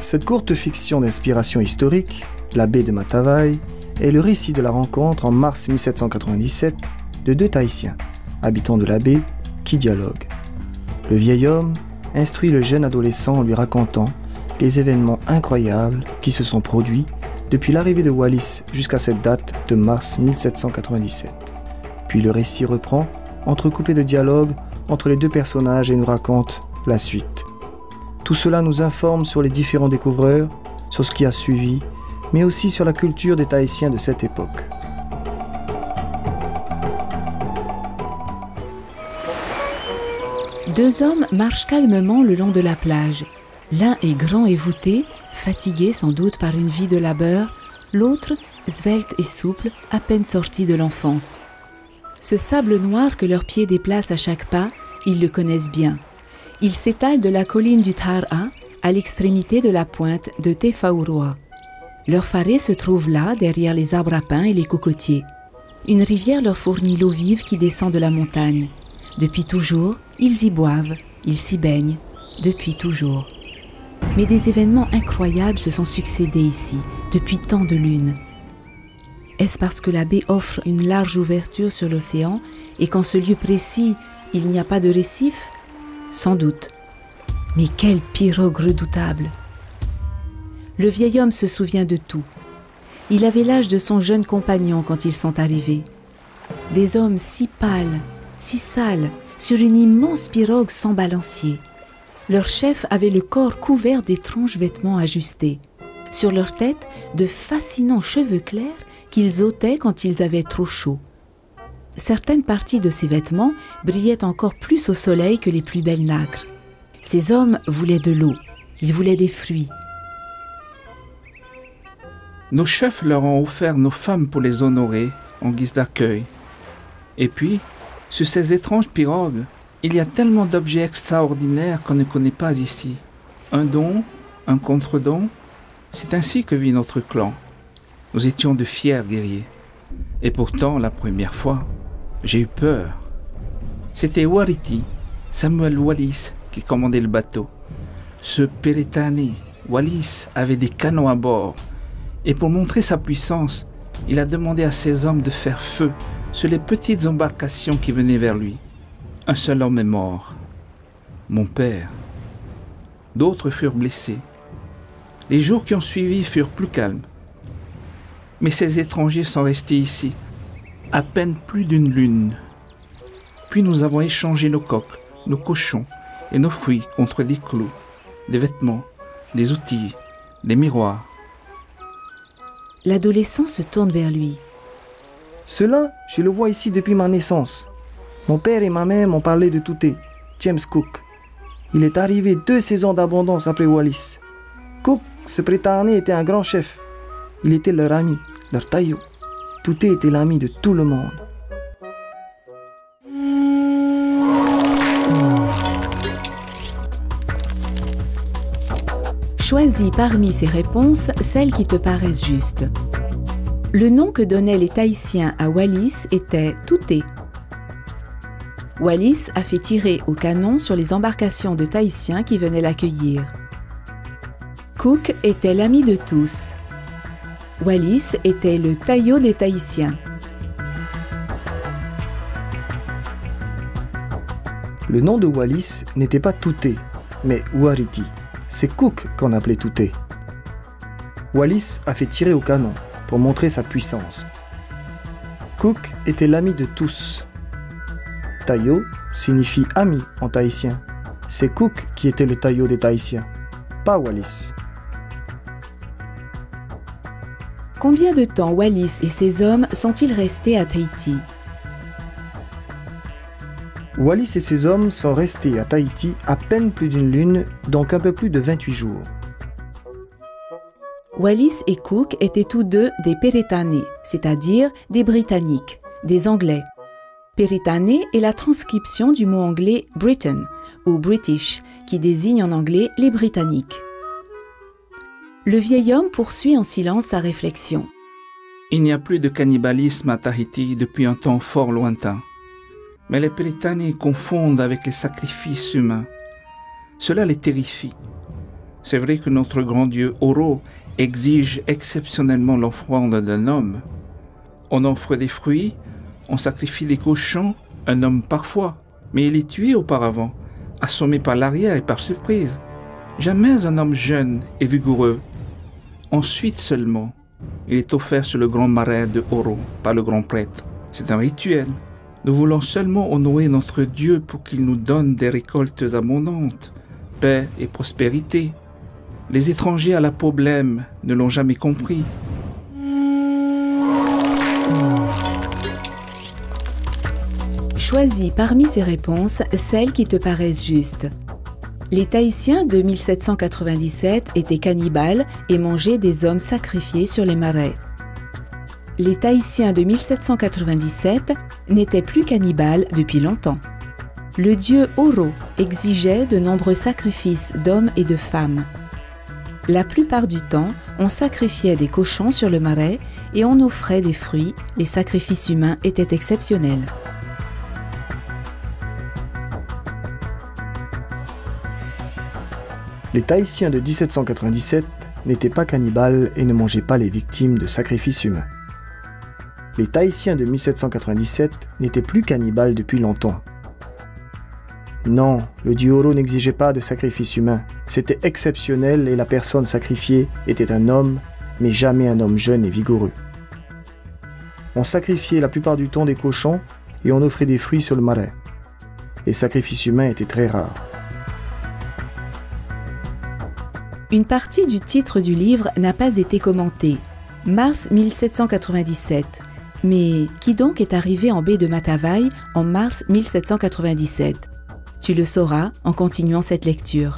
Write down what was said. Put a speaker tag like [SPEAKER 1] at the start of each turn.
[SPEAKER 1] Cette courte fiction d'inspiration historique, La baie de Matavai, est le récit de la rencontre en mars 1797 de deux Tahitiens, habitants de la baie, qui dialoguent. Le vieil homme instruit le jeune adolescent en lui racontant les événements incroyables qui se sont produits depuis l'arrivée de Wallis jusqu'à cette date de mars 1797. Puis le récit reprend, entrecoupé de dialogues entre les deux personnages et nous raconte la suite. Tout cela nous informe sur les différents découvreurs, sur ce qui a suivi, mais aussi sur la culture des Tahitiens de cette époque.
[SPEAKER 2] Deux hommes marchent calmement le long de la plage. L'un est grand et voûté, fatigué sans doute par une vie de labeur, l'autre, svelte et souple, à peine sorti de l'enfance. Ce sable noir que leurs pieds déplacent à chaque pas, ils le connaissent bien. Il s'étale de la colline du Tara à l'extrémité de la pointe de Te Whauroa. Leur faré se trouve là, derrière les arbres à pin et les cocotiers. Une rivière leur fournit l'eau vive qui descend de la montagne. Depuis toujours, ils y boivent, ils s'y baignent, depuis toujours. Mais des événements incroyables se sont succédés ici, depuis tant de lunes. Est-ce parce que la baie offre une large ouverture sur l'océan et qu'en ce lieu précis, il n'y a pas de récif? Sans doute. Mais quelle pirogue redoutable! Le vieil homme se souvient de tout. Il avait l'âge de son jeune compagnon quand ils sont arrivés. Des hommes si pâles, si sales, sur une immense pirogue sans balancier. Leur chef avait le corps couvert d'étranges vêtements ajustés. Sur leur tête, de fascinants cheveux clairs qu'ils ôtaient quand ils avaient trop chaud. Certaines parties de ces vêtements brillaient encore plus au soleil que les plus belles nacres. Ces hommes voulaient de l'eau, ils voulaient des fruits.
[SPEAKER 3] Nos chefs leur ont offert nos femmes pour les honorer en guise d'accueil. Et puis, sur ces étranges pirogues, il y a tellement d'objets extraordinaires qu'on ne connaît pas ici. Un don, un contre-don, c'est ainsi que vit notre clan. Nous étions de fiers guerriers. Et pourtant, la première fois, j'ai eu peur. C'était Wariti, Samuel Wallis, qui commandait le bateau. Ce Peretane, Wallis, avait des canons à bord. Et pour montrer sa puissance, il a demandé à ses hommes de faire feu sur les petites embarcations qui venaient vers lui. Un seul homme est mort, mon père. D'autres furent blessés. Les jours qui ont suivi furent plus calmes. Mais ces étrangers sont restés ici, à peine plus d'une lune. Puis nous avons échangé nos coqs, nos cochons et nos fruits contre des clous, des vêtements, des outils, des miroirs.
[SPEAKER 2] L'adolescent se tourne vers lui.
[SPEAKER 1] Cela, je le vois ici depuis ma naissance. Mon père et ma mère m'ont parlé de Touté, James Cook. Il est arrivé 2 saisons d'abondance après Wallis. Cook, ce Prétané, était un grand chef. Il était leur ami, leur taillot. Touté était l'ami de tout le monde.
[SPEAKER 2] Choisis parmi ces réponses celles qui te paraissent justes. Le nom que donnaient les Tahitiens à Wallis était Touté. Wallis a fait tirer au canon sur les embarcations de Tahitiens qui venaient l'accueillir. Cook était l'ami de tous. Wallis était le taillot des Tahitiens.
[SPEAKER 1] Le nom de Wallis n'était pas Touté, mais Wariti. C'est Cook qu'on appelait Touté. Wallis a fait tirer au canon pour montrer sa puissance. Cook était l'ami de tous. Taillot signifie ami en tahitien. C'est Cook qui était le taillot des Tahitiens, pas Wallis.
[SPEAKER 2] Combien de temps Wallis et ses hommes sont-ils restés à Tahiti?
[SPEAKER 1] Wallis et ses hommes sont restés à Tahiti à peine plus d'une lune, donc un peu plus de 28 jours.
[SPEAKER 2] Wallis et Cook étaient tous deux des Peretane, c'est-à-dire des Britanniques, des Anglais. Peretane est la transcription du mot anglais Britain ou British, qui désigne en anglais les Britanniques. Le vieil homme poursuit en silence sa réflexion.
[SPEAKER 3] Il n'y a plus de cannibalisme à Tahiti depuis un temps fort lointain. Mais les Peretane confondent avec les sacrifices humains. Cela les terrifie. C'est vrai que notre grand dieu Oro exige exceptionnellement l'offrande d'un homme. On offre des fruits, on sacrifie des cochons, un homme parfois, mais il est tué auparavant, assommé par l'arrière et par surprise. Jamais un homme jeune et vigoureux. Ensuite seulement, il est offert sur le grand marais de Oro par le grand prêtre. C'est un rituel. Nous voulons seulement honorer notre Dieu pour qu'il nous donne des récoltes abondantes, paix et prospérité. Les étrangers à la peau blême ne l'ont jamais compris.
[SPEAKER 2] Choisis parmi ces réponses celles qui te paraissent justes. Les Tahitiens de 1797 étaient cannibales et mangeaient des hommes sacrifiés sur les marais. Les Tahitiens de 1797 n'étaient plus cannibales depuis longtemps. Le dieu Oro exigeait de nombreux sacrifices d'hommes et de femmes. La plupart du temps, on sacrifiait des cochons sur le marais et on offrait des fruits. Les sacrifices humains étaient exceptionnels.
[SPEAKER 1] Les Tahitiens de 1797 n'étaient pas cannibales et ne mangeaient pas les victimes de sacrifices humains. Les Tahitiens de 1797 n'étaient plus cannibales depuis longtemps. Non, le dieu Oro n'exigeait pas de sacrifices humains. C'était exceptionnel et la personne sacrifiée était un homme, mais jamais un homme jeune et vigoureux. On sacrifiait la plupart du temps des cochons et on offrait des fruits sur le marais. Les sacrifices humains étaient très rares.
[SPEAKER 2] Une partie du titre du livre n'a pas été commentée. Mars 1797. Mais qui donc est arrivé en baie de Matavai en mars 1797 ? Tu le sauras en continuant cette lecture.